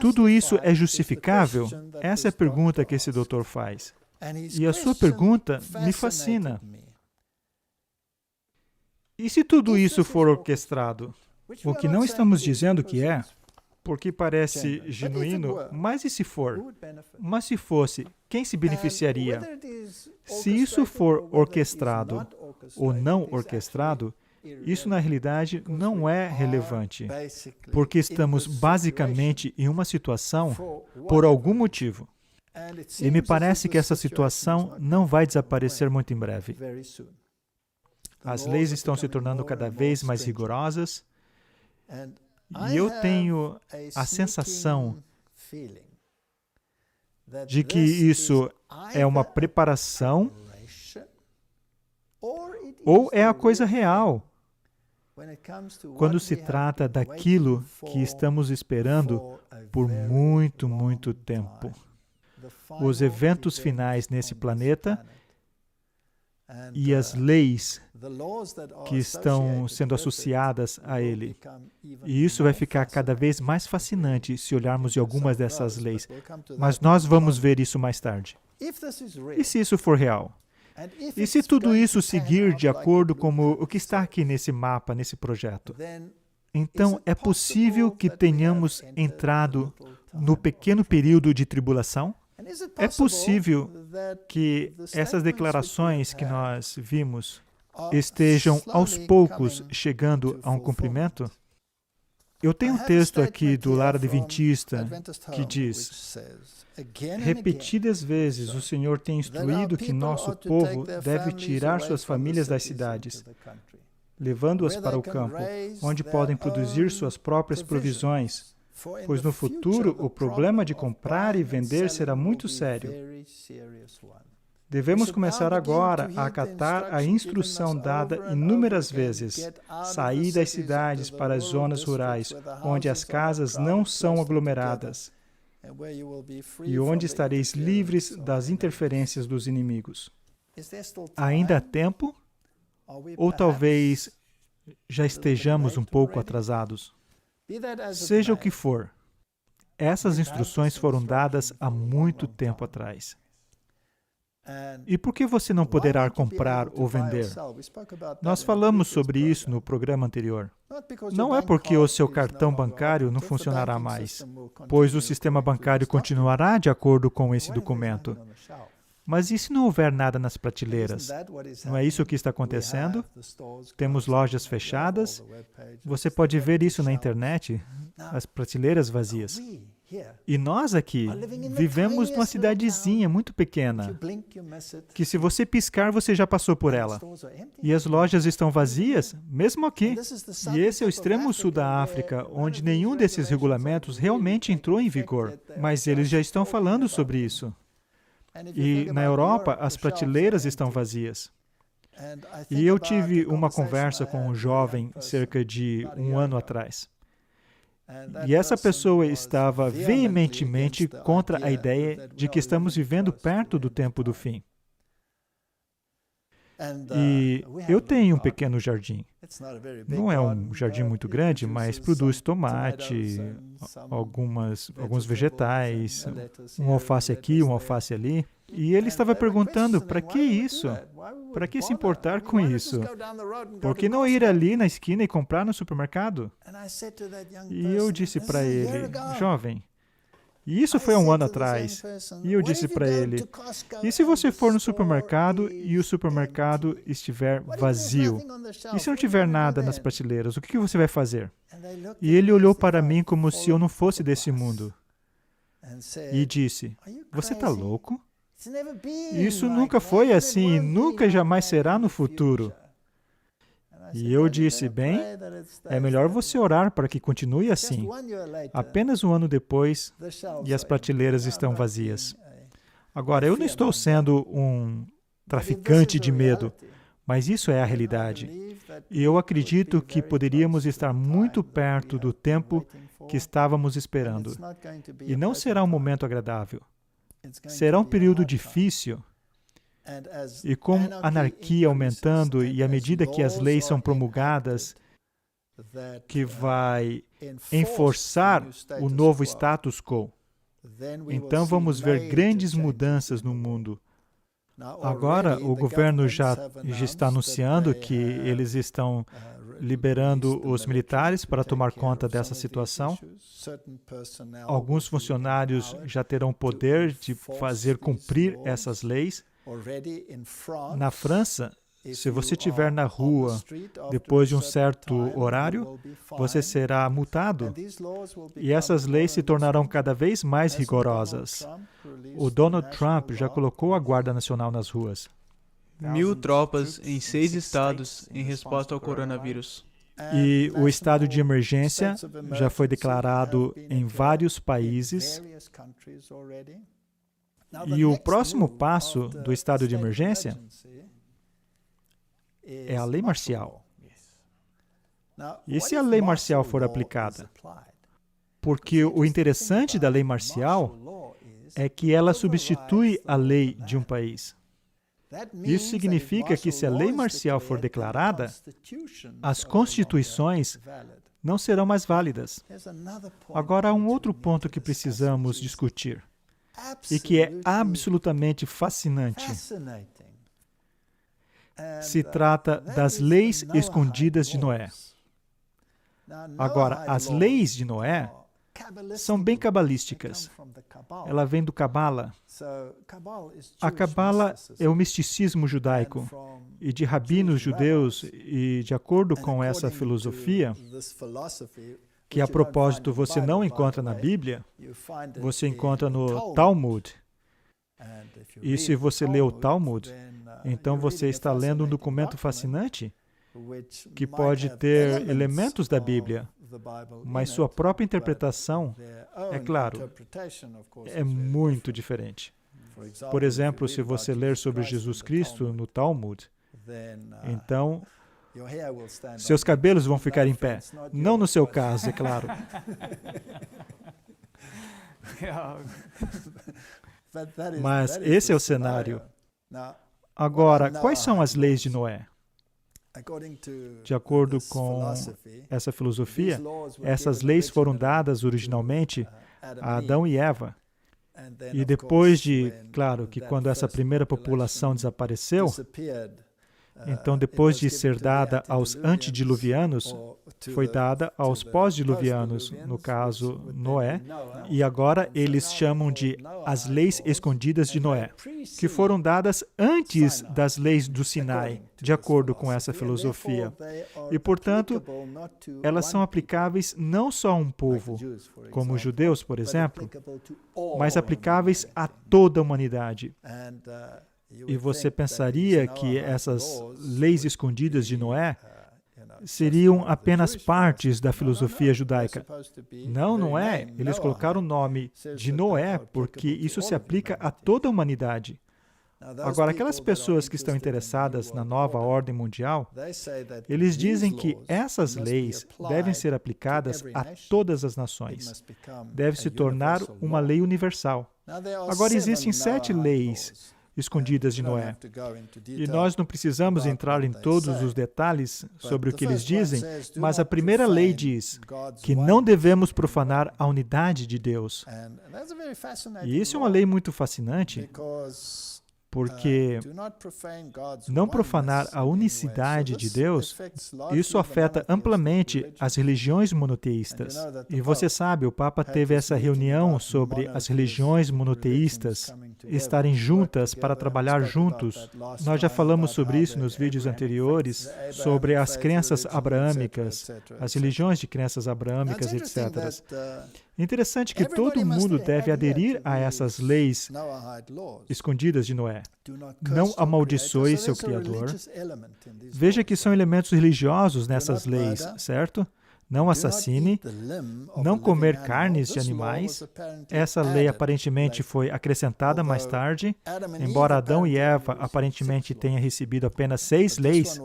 Tudo isso é justificável? Essa é a pergunta que esse doutor faz. E a sua pergunta me fascina. E se tudo isso for orquestrado? O que não estamos dizendo que é, porque parece genuíno, mas e se for? Mas se fosse, quem se beneficiaria? Se isso for orquestrado ou não orquestrado, isso na realidade não é relevante, porque estamos basicamente em uma situação por algum motivo. E me parece que essa situação não vai desaparecer muito em breve. As leis estão se tornando cada vez mais rigorosas, e eu tenho a sensação de que isso é uma preparação ou é a coisa real quando se trata daquilo que estamos esperando por muito, muito tempo. Os eventos finais nesse planeta e as leis que estão sendo associadas a ele. E isso vai ficar cada vez mais fascinante se olharmos de algumas dessas leis. Mas nós vamos ver isso mais tarde. E se isso for real? E se tudo isso seguir de acordo com o que está aqui nesse mapa, nesse projeto? Então, é possível que tenhamos entrado no pequeno período de tribulação? É possível que essas declarações que nós vimos estejam aos poucos chegando a um cumprimento? Eu tenho um texto aqui do Lar Adventista que diz: repetidas vezes o Senhor tem instruído que nosso povo deve tirar suas famílias das cidades, levando-as para o campo, onde podem produzir suas próprias provisões, pois no futuro o problema de comprar e vender será muito sério. Devemos começar agora a acatar a instrução dada inúmeras vezes: sair das cidades para as zonas rurais, onde as casas não são aglomeradas, e onde estareis livres das interferências dos inimigos. Ainda há tempo? Ou talvez já estejamos um pouco atrasados? Seja o que for, essas instruções foram dadas há muito tempo atrás. E por que você não poderá comprar ou vender? Nós falamos sobre isso no programa anterior. Não é porque o seu cartão bancário não funcionará mais, pois o sistema bancário continuará de acordo com esse documento. Mas e se não houver nada nas prateleiras? Não é isso que está acontecendo? Temos lojas fechadas. Você pode ver isso na internet, as prateleiras vazias. E nós aqui vivemos numa cidadezinha muito pequena, que se você piscar, você já passou por ela. E as lojas estão vazias, mesmo aqui. E esse é o extremo sul da África, onde nenhum desses regulamentos realmente entrou em vigor. Mas eles já estão falando sobre isso. E na Europa, as prateleiras estão vazias. E eu tive uma conversa com um jovem cerca de um ano atrás. E essa pessoa estava veementemente contra a ideia de que estamos vivendo perto do tempo do fim. E eu tenho um pequeno jardim. Não é um jardim muito grande, mas produz tomate, alguns vegetais, um alface aqui, um alface ali. E ele estava perguntando, para que isso? Para que se importar com isso? Por que não ir ali na esquina e comprar no supermercado? E eu disse para ele, jovem, e isso foi um ano atrás. E eu disse para ele, e se você for no supermercado e o supermercado estiver vazio? E se não tiver nada nas prateleiras, o que você vai fazer? E ele olhou para mim como se eu não fosse desse mundo. E disse, você está louco? Isso nunca foi assim e nunca jamais será no futuro. E eu disse, bem, é melhor você orar para que continue assim. Apenas um ano depois, e as prateleiras estão vazias. Agora, eu não estou sendo um traficante de medo, mas isso é a realidade. E eu acredito que poderíamos estar muito perto do tempo que estávamos esperando. E não será um momento agradável. Será um período difícil. E com a anarquia aumentando e à medida que as leis são promulgadas, que vai enforçar o novo status quo, então vamos ver grandes mudanças no mundo. Agora, o governo já está anunciando que eles estão liberando os militares para tomar conta dessa situação. Alguns funcionários já terão poder de fazer cumprir essas leis. Na França, se você estiver na rua depois de um certo horário, você será multado. E essas leis se tornarão cada vez mais rigorosas. O Donald Trump já colocou a Guarda Nacional nas ruas. 1.000 tropas em 6 estados em resposta ao coronavírus. E o estado de emergência já foi declarado em vários países. E o próximo passo do estado de emergência é a lei marcial. E se a lei marcial for aplicada? Porque o interessante da lei marcial é que ela substitui a lei de um país. Isso significa que se a lei marcial for declarada, as constituições não serão mais válidas. Agora, há um outro ponto que precisamos discutir, e que é absolutamente fascinante. Se trata das leis escondidas de Noé. Agora, as leis de Noé são bem cabalísticas. Ela vem do Cabala. A Cabala é o misticismo judaico. E de rabinos judeus, e de acordo com essa filosofia, que a propósito você não encontra na Bíblia, você encontra no Talmud. E se você lê o Talmud, então você está lendo um documento fascinante que pode ter elementos da Bíblia, mas sua própria interpretação, é claro, é muito diferente. Por exemplo, se você ler sobre Jesus Cristo no Talmud, então seus cabelos vão ficar em pé. Não no seu caso, é claro. Mas esse é o cenário. Agora, quais são as leis de Noé? De acordo com essa filosofia, essas leis foram dadas originalmente a Adão e Eva. E depois de, claro, que quando essa primeira população desapareceu, então depois de ser dada aos antediluvianos, foi dada aos pós-diluvianos, no caso Noé, e agora eles chamam de as leis escondidas de Noé, que foram dadas antes das leis do Sinai, de acordo com essa filosofia. E, portanto, elas são aplicáveis não só a um povo, como os judeus, por exemplo, mas aplicáveis a toda a humanidade. E você pensaria que essas leis escondidas de Noé seriam apenas partes da filosofia judaica. Não, não é. Eles colocaram o nome de Noé porque isso se aplica a toda a humanidade. Agora, aquelas pessoas que estão interessadas na nova ordem mundial, eles dizem que essas leis devem ser aplicadas a todas as nações. Deve se tornar uma lei universal. Agora, existem 7 leis escondidas de Noé. E nós não precisamos entrar em todos os detalhes sobre o que eles dizem, mas a primeira lei diz que não devemos profanar a unidade de Deus. E isso é uma lei muito fascinante, porque não profanar a unicidade de Deus, isso afeta amplamente as religiões monoteístas. E você sabe, o Papa teve essa reunião sobre as religiões monoteístas estarem juntas para trabalhar juntos. Nós já falamos sobre isso nos vídeos anteriores, sobre as crenças abraâmicas, as religiões de crenças abraâmicas, etc. Interessante que todo mundo deve aderir a essas leis escondidas de Noé. Não amaldiçoe seu Criador. Veja que são elementos religiosos nessas leis, certo? Não assassine, não comer carnes de animais. Essa lei aparentemente foi acrescentada mais tarde. Embora Adão e Eva aparentemente tenham recebido apenas 6 leis,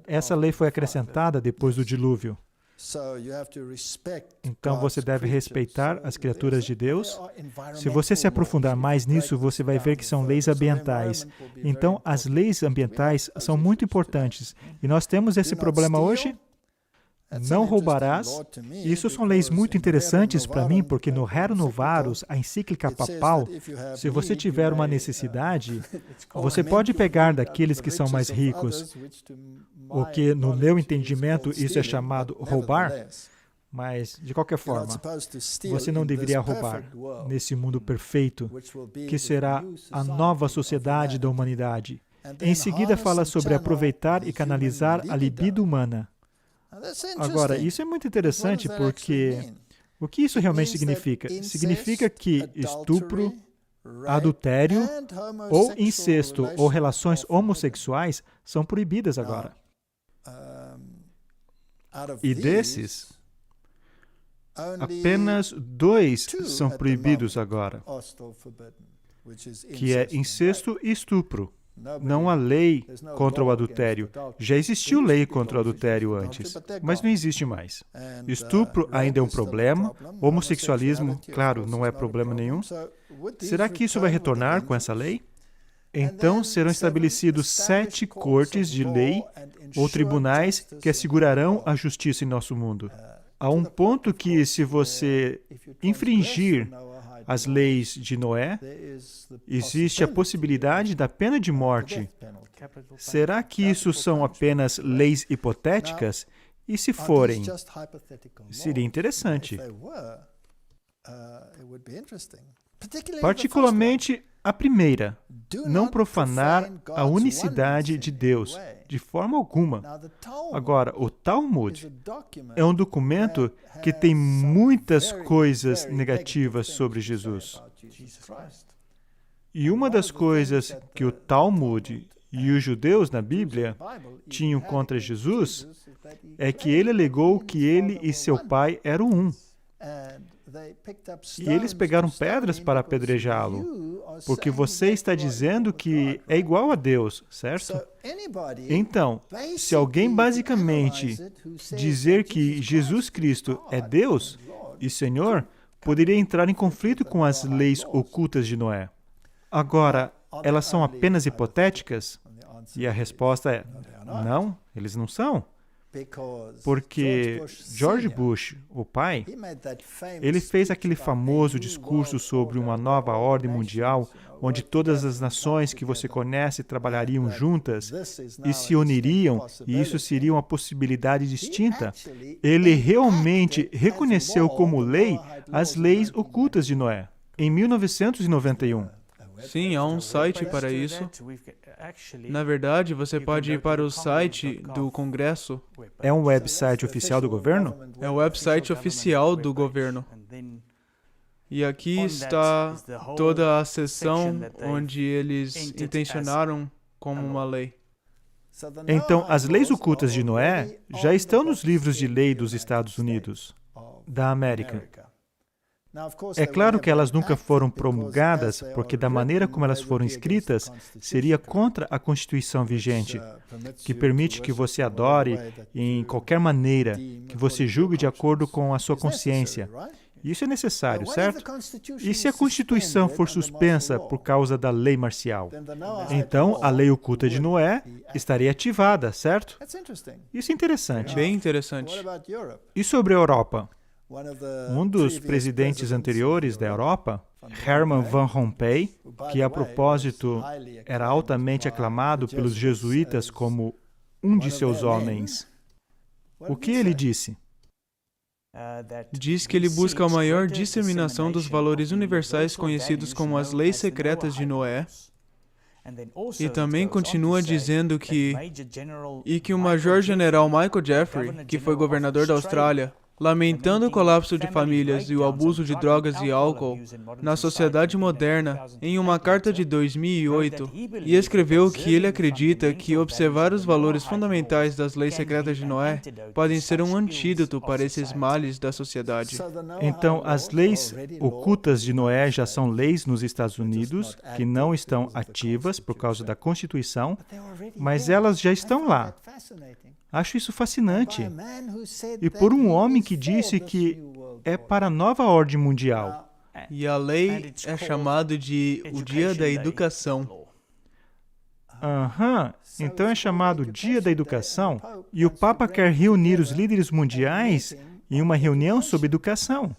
essa lei foi acrescentada depois do dilúvio. Então você deve respeitar as criaturas de Deus. Se você se aprofundar mais nisso, você vai ver que são leis ambientais. Então, as leis ambientais são muito importantes. E nós temos esse problema hoje. Não roubarás. Isso são leis muito interessantes para mim, porque no Rerum Novarum, a encíclica papal, se você tiver uma necessidade, você pode pegar daqueles que são mais ricos, o que, no meu entendimento, isso é chamado roubar, mas, de qualquer forma, você não deveria roubar nesse mundo perfeito, que será a nova sociedade da humanidade. Em seguida, fala sobre aproveitar e canalizar a libido humana. Agora, isso é muito interessante porque o que isso realmente significa? Significa que estupro, adultério ou incesto ou relações homossexuais são proibidas agora. E desses, apenas 2 são proibidos agora, que é incesto e estupro. Não há lei contra o adultério. Já existiu lei contra o adultério antes, mas não existe mais. Estupro ainda é um problema. Homossexualismo, claro, não é problema nenhum. Será que isso vai retornar com essa lei? Então serão estabelecidos 7 cortes de lei ou tribunais que assegurarão a justiça em nosso mundo. Há um ponto que, se você infringir as leis de Noé, existe a possibilidade da pena de morte. Será que isso são apenas leis hipotéticas? E se forem, seria interessante. Particularmente a primeira, não profanar a unicidade de Deus, de forma alguma. Agora, o Talmud é um documento que tem muitas coisas negativas sobre Jesus. E uma das coisas que o Talmud e os judeus na Bíblia tinham contra Jesus é que ele alegou que ele e seu pai eram um. E eles pegaram pedras para apedrejá-lo, porque você está dizendo que é igual a Deus, certo? Então, se alguém basicamente dizer que Jesus Cristo é Deus e Senhor, poderia entrar em conflito com as leis ocultas de Noé. Agora, elas são apenas hipotéticas? E a resposta é, não, eles não são. Porque George Bush, o pai, ele fez aquele famoso discurso sobre uma nova ordem mundial, onde todas as nações que você conhece trabalhariam juntas e se uniriam, e isso seria uma possibilidade distinta. Ele realmente reconheceu como lei as leis ocultas de Noé, em 1991. Sim, há um site para isso. Na verdade, você pode ir para o site do Congresso. É um website oficial do governo? É o website oficial do governo. E aqui está toda a seção onde eles intencionaram como uma lei. Então, as leis ocultas de Noé já estão nos livros de lei dos Estados Unidos, da América. É claro que elas nunca foram promulgadas, porque da maneira como elas foram escritas, seria contra a Constituição vigente, que permite que você adore em qualquer maneira, que você julgue de acordo com a sua consciência. Isso é necessário, certo? E se a Constituição for suspensa por causa da lei marcial? Então, a lei oculta de Noé estaria ativada, certo? Isso é interessante. Bem interessante. E sobre a Europa? Um dos presidentes anteriores da Europa, Herman van Rompuy, que a propósito era altamente aclamado pelos jesuítas como um de seus homens, o que ele disse? Diz que ele busca a maior disseminação dos valores universais conhecidos como as leis secretas de Noé, e também continua dizendo que o Major-General Michael Jeffrey, que foi governador da Austrália, lamentando o colapso de famílias e o abuso de drogas e álcool na sociedade moderna, em uma carta de 2008, e escreveu que ele acredita que observar os valores fundamentais das leis secretas de Noé podem ser um antídoto para esses males da sociedade. Então, as leis ocultas de Noé já são leis nos Estados Unidos, que não estão ativas por causa da Constituição, mas elas já estão lá. Acho isso fascinante. E por um homem que disse que é para a nova ordem mundial. E a lei é chamada de o Dia da Educação. Então é chamado Dia da Educação. E o Papa quer reunir os líderes mundiais em uma reunião sobre educação.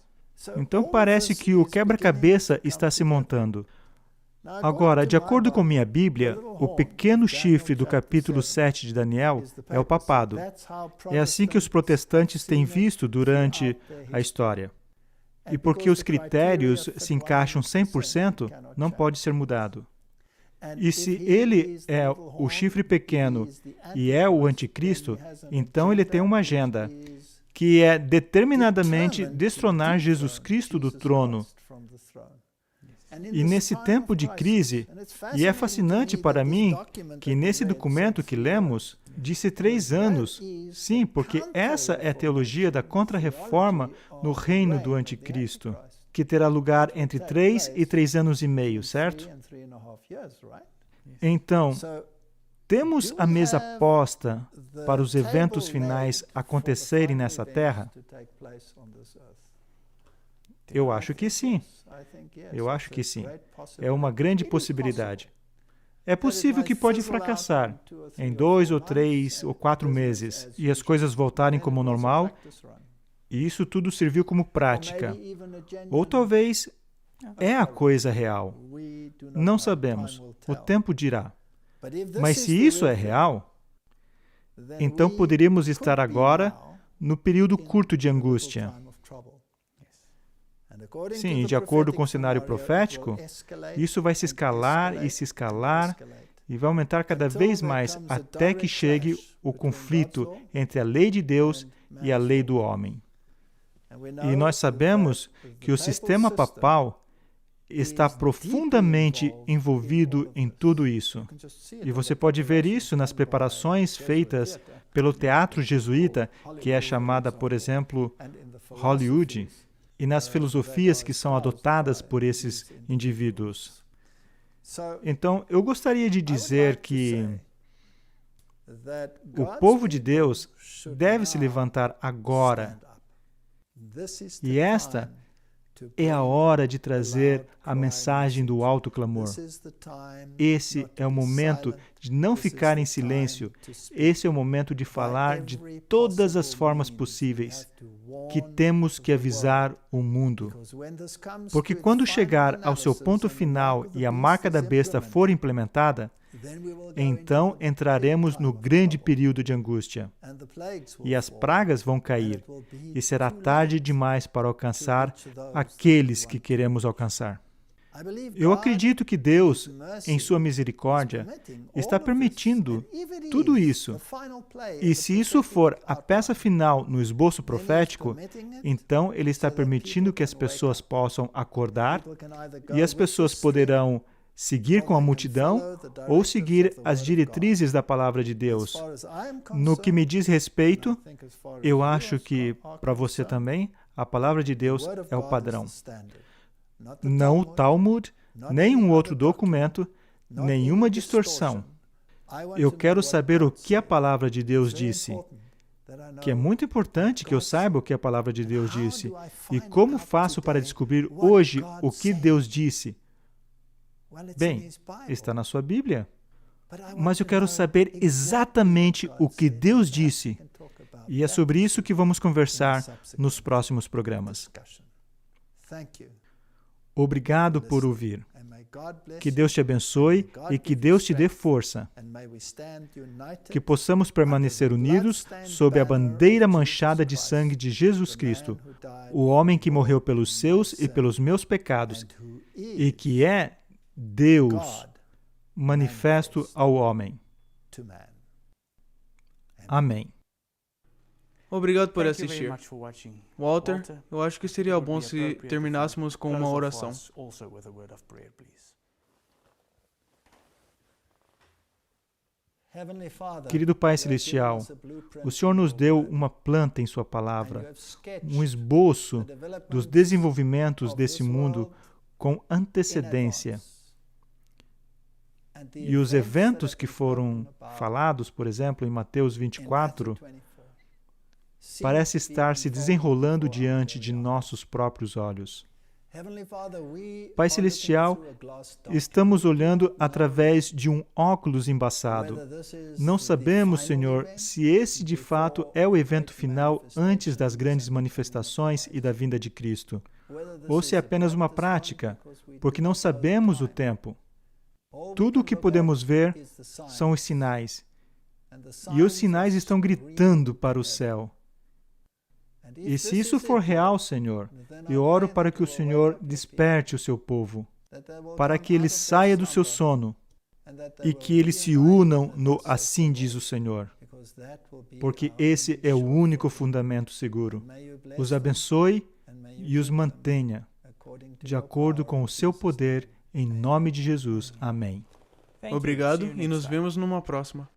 Então parece que o quebra-cabeça está se montando. Agora, de acordo com minha Bíblia, o pequeno chifre do capítulo 7 de Daniel é o papado. É assim que os protestantes têm visto durante a história. E porque os critérios se encaixam 100%, não pode ser mudado. E se ele é o chifre pequeno e é o anticristo, então ele tem uma agenda, que é determinadamente destronar Jesus Cristo do trono. E nesse tempo de crise, e é fascinante para mim que nesse documento que lemos, disse 3 anos. Sim, porque essa é a teologia da contra-reforma no reino do anticristo, que terá lugar entre 3 e 3 anos e meio, certo? Então, temos a mesa posta para os eventos finais acontecerem nessa terra? Eu acho que sim. Eu acho que sim. É uma grande possibilidade. É possível que pode fracassar em 2 ou 3 ou 4 meses e as coisas voltarem como normal, e isso tudo serviu como prática. Ou talvez é a coisa real. Não sabemos. O tempo dirá. Mas se isso é real, então poderíamos estar agora no período curto de angústia. Sim, de acordo com o cenário profético, isso vai se escalar e vai aumentar cada vez mais até que chegue o conflito entre a lei de Deus e a lei do homem. E nós sabemos que o sistema papal está profundamente envolvido em tudo isso. E você pode ver isso nas preparações feitas pelo teatro jesuíta, que é chamada, por exemplo, Hollywood, e nas filosofias que são adotadas por esses indivíduos. Então, eu gostaria de dizer que o povo de Deus deve se levantar agora. E esta é a hora de trazer a mensagem do alto clamor. Esse é o momento de não ficar em silêncio. Esse é o momento de falar de todas as formas possíveis que temos que avisar o mundo. Porque quando chegar ao seu ponto final e a marca da besta for implementada, então entraremos no grande período de angústia. E as pragas vão cair, e será tarde demais para alcançar aqueles que queremos alcançar. Eu acredito que Deus, em sua misericórdia, está permitindo tudo isso. E se isso for a peça final no esboço profético, então Ele está permitindo que as pessoas possam acordar, e as pessoas poderão seguir com a multidão ou seguir as diretrizes da palavra de Deus. No que me diz respeito, eu acho que, para você também, a palavra de Deus é o padrão. Não o Talmud, nem um outro documento, nenhuma distorção. Eu quero saber o que a palavra de Deus disse. Que é muito importante que eu saiba o que a palavra de Deus disse. E como faço para descobrir hoje o que Deus disse? Bem, está na sua Bíblia. Mas eu quero saber exatamente o que Deus disse. E é sobre isso que vamos conversar nos próximos programas. Obrigado por ouvir. Que Deus te abençoe e que Deus te dê força. Que possamos permanecer unidos sob a bandeira manchada de sangue de Jesus Cristo, o homem que morreu pelos seus e pelos meus pecados, e que é Deus manifesto ao homem. Amém. Obrigado por assistir. Walter, eu acho que seria bom se terminássemos com uma oração. Querido Pai Celestial, o Senhor nos deu uma planta em Sua palavra, um esboço dos desenvolvimentos desse mundo com antecedência. E os eventos que foram falados, por exemplo, em Mateus 24, parece estar se desenrolando diante de nossos próprios olhos. Pai Celestial, estamos olhando através de um óculos embaçado. Não sabemos, Senhor, se esse de fato é o evento final antes das grandes manifestações e da vinda de Cristo, ou se é apenas uma prática, porque não sabemos o tempo. Tudo o que podemos ver são os sinais, e os sinais estão gritando para o céu. E se isso for real, Senhor, eu oro para que o Senhor desperte o seu povo, para que ele saia do seu sono e que eles se unam no assim diz o Senhor, porque esse é o único fundamento seguro. Os abençoe e os mantenha, de acordo com o seu poder, em nome de Jesus. Amém. Obrigado e nos vemos numa próxima.